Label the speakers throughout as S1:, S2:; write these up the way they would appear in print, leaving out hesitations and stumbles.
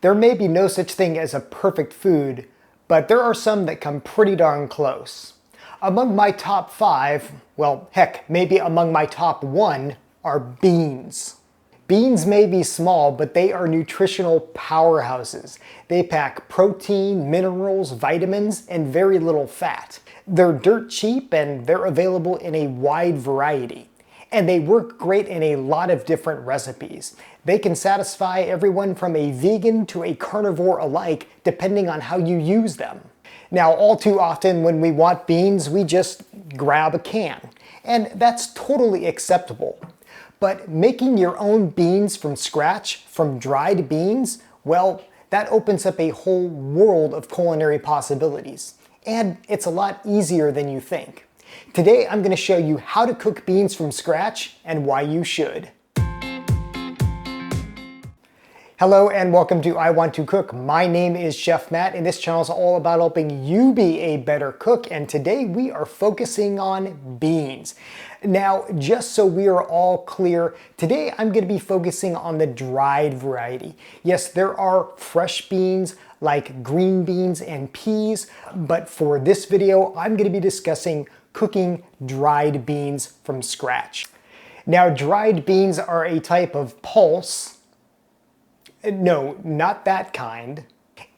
S1: There may be no such thing as a perfect food, but there are some that come pretty darn close. Among my top 5, well, heck, maybe among my top 1, are beans. Beans may be small, but they are nutritional powerhouses. They pack protein, minerals, vitamins, and very little fat. They're dirt cheap and they're available in a wide variety. And they work great in a lot of different recipes. They can satisfy everyone from a vegan to a carnivore alike, depending on how you use them. Now, all too often when we want beans, we just grab a can. And that's totally acceptable. But making your own beans from scratch, from dried beans, well, that opens up a whole world of culinary possibilities. And it's a lot easier than you think. Today, I'm going to show you how to cook beans from scratch and why you should. Hello and welcome to I Want to Cook. My name is Chef Matt and this channel is all about helping you be a better cook, and today we are focusing on beans. Now, just so we are all clear, today I'm going to be focusing on the dried variety. Yes, there are fresh beans like green beans and peas, but for this video I'm going to be discussing cooking dried beans from scratch. Now, dried beans are a type of pulse. No, not that kind.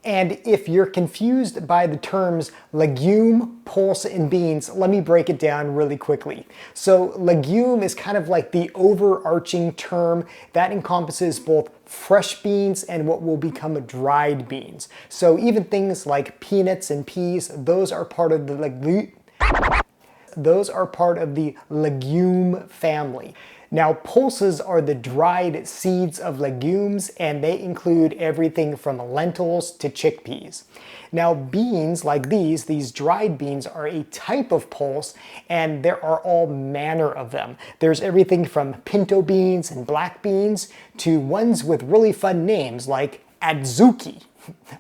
S1: And if you're confused by the terms legume, pulse, and beans, let me break it down really quickly. So legume is kind of like the overarching term that encompasses both fresh beans and what will become dried beans. So even things like peanuts and peas, those are part of the legume family. Now, pulses are the dried seeds of legumes, and they include everything from lentils to chickpeas. Now, beans like these dried beans are a type of pulse, and there are all manner of them. There's everything from pinto beans and black beans to ones with really fun names like adzuki.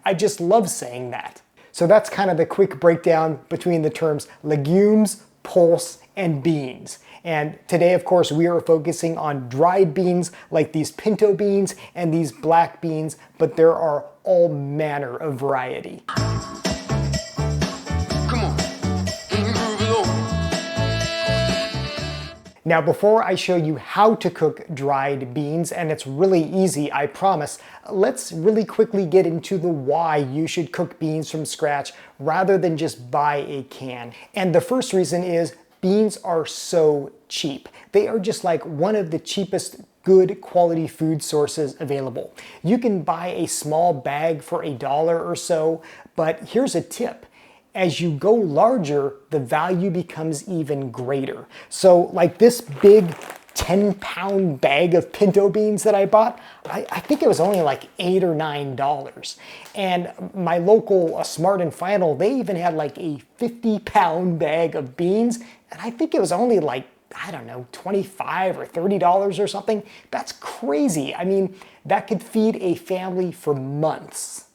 S1: I just love saying that. So that's kind of the quick breakdown between the terms legumes, pulse, and beans. And today, of course, we are focusing on dried beans like these pinto beans and these black beans, but there are all manner of variety. Now, before I show you how to cook dried beans, and it's really easy, I promise, let's really quickly get into the why you should cook beans from scratch rather than just buy a can. And the first reason is beans are so cheap. They are just like one of the cheapest good quality food sources available. You can buy a small bag for $1 or so, but here's a tip. As you go larger, the value becomes even greater. So like this big 10-pound bag of pinto beans that I bought, I think it was only like $8 or $9. And my local Smart and Final, they even had like a 50-pound bag of beans, and I think it was only like, I don't know, $25 or $30 or something. That's crazy. I mean, that could feed a family for months.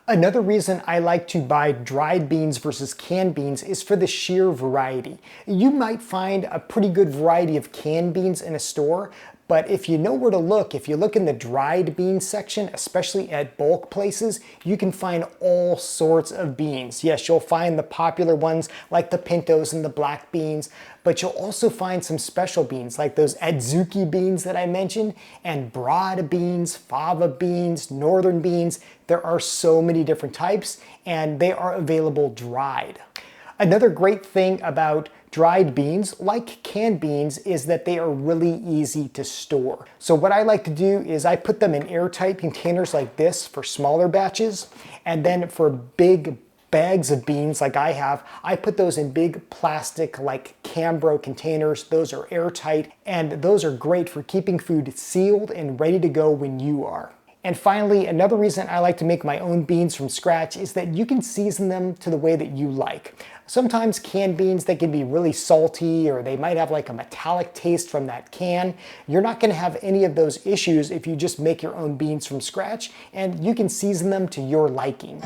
S1: Another reason I like to buy dried beans versus canned beans is for the sheer variety. You might find a pretty good variety of canned beans in a store, but if you know where to look, if you look in the dried beans section, especially at bulk places, you can find all sorts of beans. Yes, you'll find the popular ones like the pintos and the black beans, but you'll also find some special beans like those adzuki beans that I mentioned, and broad beans, fava beans, northern beans. There are so many different types, and they are available dried. Another great thing about dried beans, like canned beans, is that they are really easy to store. So what I like to do is I put them in airtight containers like this for smaller batches, and then for big bags of beans like I have, I put those in big plastic like Cambro containers. Those are airtight, and those are great for keeping food sealed and ready to go when you are. And finally, another reason I like to make my own beans from scratch is that you can season them to the way that you like. Sometimes canned beans, they can be really salty, or they might have like a metallic taste from that can. You're not going to have any of those issues if you just make your own beans from scratch, and you can season them to your liking.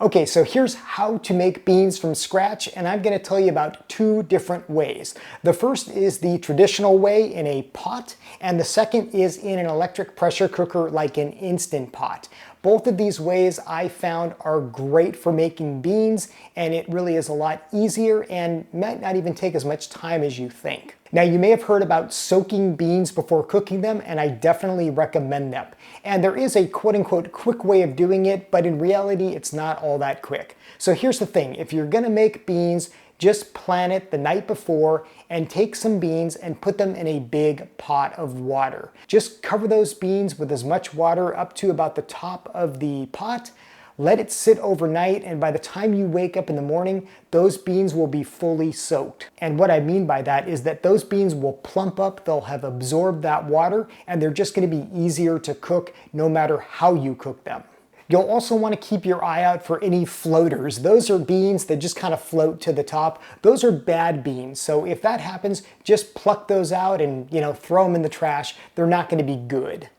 S1: Okay, so here's how to make beans from scratch, and I'm going to tell you about two different ways. The first is the traditional way in a pot, and the second is in an electric pressure cooker like an Instant Pot. Both of these ways I found are great for making beans, and it really is a lot easier and might not even take as much time as you think. Now, you may have heard about soaking beans before cooking them, and I definitely recommend them. And there is a quote-unquote quick way of doing it, but in reality, it's not all that quick. So here's the thing. If you're gonna make beans, just plan it the night before and take some beans and put them in a big pot of water. Just cover those beans with as much water up to about the top of the pot. Let it sit overnight, and by the time you wake up in the morning, those beans will be fully soaked. And what I mean by that is that those beans will plump up, they'll have absorbed that water, and they're just gonna be easier to cook no matter how you cook them. You'll also want to keep your eye out for any floaters. Those are beans that just kind of float to the top. Those are bad beans. So if that happens, just pluck those out and, throw them in the trash. They're not going to be good.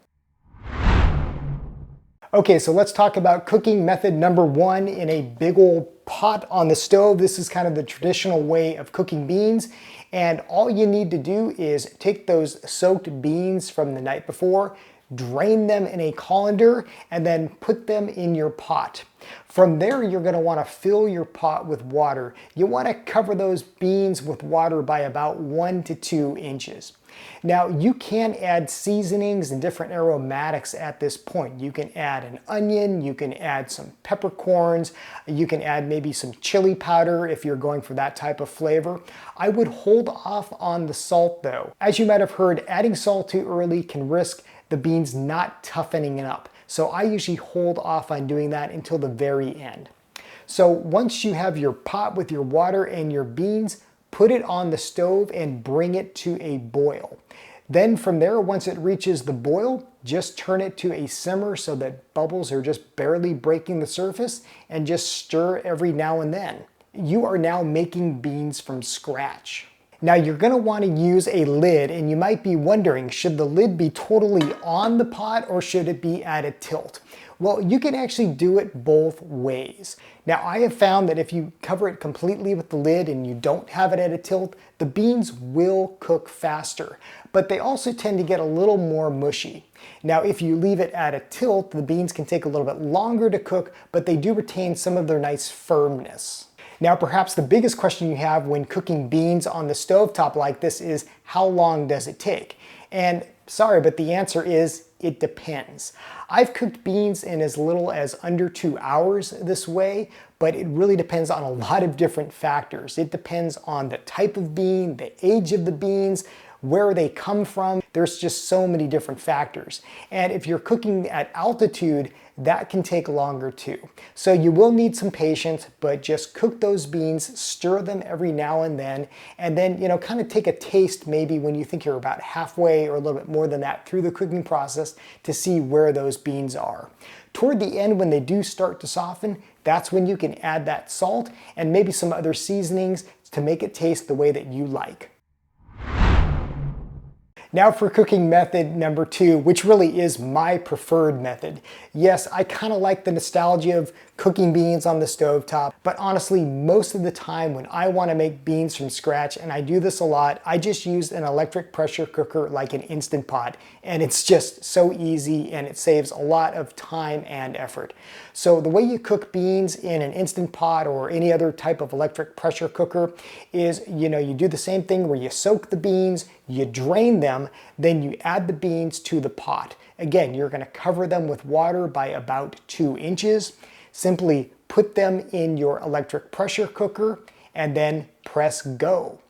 S1: Okay, so let's talk about cooking method number one in a big old pot on the stove. This is kind of the traditional way of cooking beans. And all you need to do is take those soaked beans from the night before, drain them in a colander, and then put them in your pot. From there, you're going to want to fill your pot with water. You want to cover those beans with water by about 1 to 2 inches. Now, you can add seasonings and different aromatics at this point. You can add an onion, you can add some peppercorns, you can add maybe some chili powder if you're going for that type of flavor. I would hold off on the salt though. As you might have heard, adding salt too early can risk the beans not toughening up. So I usually hold off on doing that until the very end. So once you have your pot with your water and your beans, put it on the stove and bring it to a boil. Then from there, once it reaches the boil, just turn it to a simmer so that bubbles are just barely breaking the surface, and just stir every now and then. You are now making beans from scratch. Now you're going to want to use a lid, and you might be wondering, should the lid be totally on the pot or should it be at a tilt? Well, you can actually do it both ways. Now I have found that if you cover it completely with the lid and you don't have it at a tilt, the beans will cook faster, but they also tend to get a little more mushy. Now if you leave it at a tilt, the beans can take a little bit longer to cook, but they do retain some of their nice firmness. Now, perhaps the biggest question you have when cooking beans on the stovetop like this is, how long does it take? And sorry, but the answer is, it depends. I've cooked beans in as little as under 2 hours this way, but it really depends on a lot of different factors. It depends on the type of bean, the age of the beans, where they come from. There's just so many different factors. And if you're cooking at altitude, that can take longer too. So you will need some patience, but just cook those beans, stir them every now and then kind of take a taste maybe when you think you're about halfway or a little bit more than that through the cooking process to see where those beans are. Toward the end, when they do start to soften, that's when you can add that salt and maybe some other seasonings to make it taste the way that you like. Now for cooking method number 2, which really is my preferred method. Yes, I kind of like the nostalgia of cooking beans on the stovetop, but honestly, most of the time when I want to make beans from scratch, and I do this a lot, I just use an electric pressure cooker like an Instant Pot, and it's just so easy and it saves a lot of time and effort. So the way you cook beans in an Instant Pot or any other type of electric pressure cooker is, you do the same thing where you soak the beans, you drain them, then you add the beans to the pot. Again, you're going to cover them with water by about 2 inches. Simply put them in your electric pressure cooker and then press go.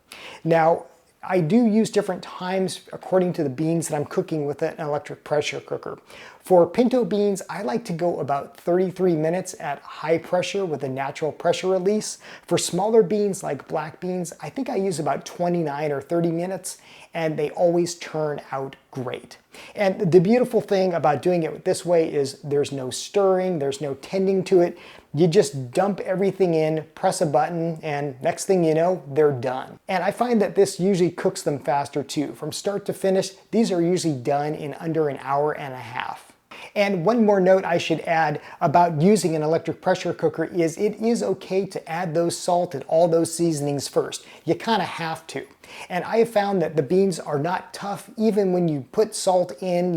S1: Now, I do use different times according to the beans that I'm cooking with an electric pressure cooker. For pinto beans, I like to go about 33 minutes at high pressure with a natural pressure release. For smaller beans like black beans, I think I use about 29 or 30 minutes, and they always turn out great. And the beautiful thing about doing it this way is there's no stirring, there's no tending to it. You just dump everything in, press a button, and next thing you know, they're done. And I find that this usually cooks them faster too. From start to finish, these are usually done in under an hour and a half. And one more note I should add about using an electric pressure cooker is it is okay to add those salt and all those seasonings first. You kind of have to. And I have found that the beans are not tough even when you put salt in,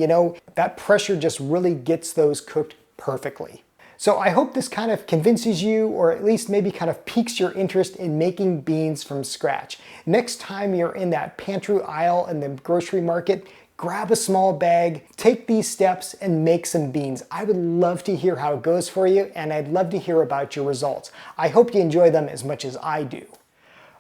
S1: that pressure just really gets those cooked perfectly. So I hope this kind of convinces you, or at least maybe kind of piques your interest in making beans from scratch. Next time you're in that pantry aisle in the grocery market, grab a small bag, take these steps, and make some beans. I would love to hear how it goes for you, and I'd love to hear about your results. I hope you enjoy them as much as I do.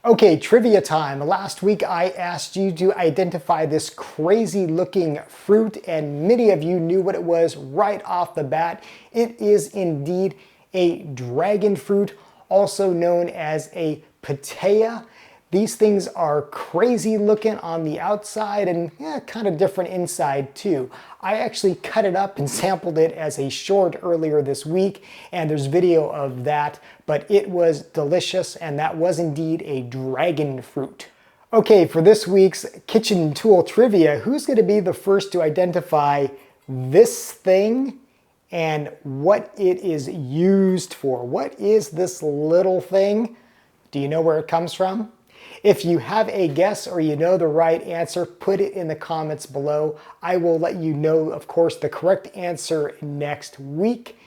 S1: Okay, trivia time. Last week I asked you to identify this crazy looking fruit, and many of you knew what it was right off the bat. It is indeed a dragon fruit, also known as a pitaya. These things are crazy looking on the outside and kind of different inside too. I actually cut it up and sampled it as a short earlier this week, and there's video of that, but it was delicious, and that was indeed a dragon fruit. Okay, for this week's kitchen tool trivia, who's going to be the first to identify this thing and what it is used for? What is this little thing? Do you know where it comes from? If you have a guess or you know the right answer, put it in the comments below. I will let you know, of course, the correct answer next week.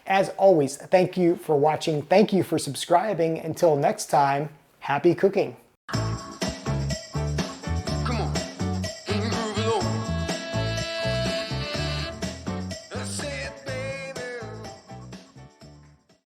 S1: As always, thank you for watching. Thank you for subscribing. Until next time, happy cooking.